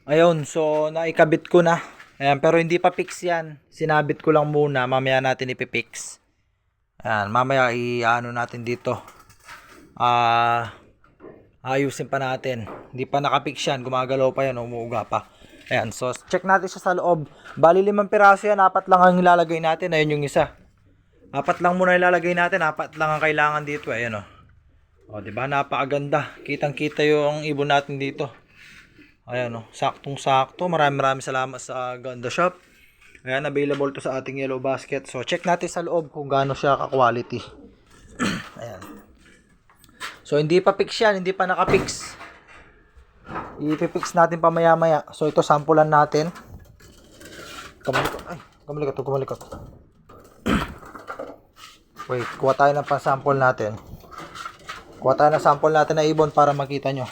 Ayun, so naikabit ko na. Ayan, pero hindi pa fix yan. Sinabit ko lang muna, mamaya natin ipipix. Ayan, mamaya i-ano natin dito. Ayusin pa natin. Hindi pa nakapix yan, gumagalaw pa yan, umuuga pa. Ayan, so check natin siya sa loob. Bali 5 piraso yan, 4 lang ang ilalagay natin. Ayun yung isa. 4 lang muna ilalagay natin, 4 lang ang kailangan dito. Ayan o. O, diba? Napakaganda. Kitang-kita yung ibon natin dito. Ayan o. Saktong-sakto. Maraming salamat sa Ganda Shop. Ayan, available to sa ating yellow basket. So, check natin sa loob kung gaano siya ka-quality. Ayan. So, hindi pa fix yan. Hindi pa naka-fix. I-fix natin pa maya-maya. So, ito, sampulan natin. Kamalikot. Wait, kuha tayo ng pa-sample natin. Kuha tayo ng sample natin na ibon para makita nyo.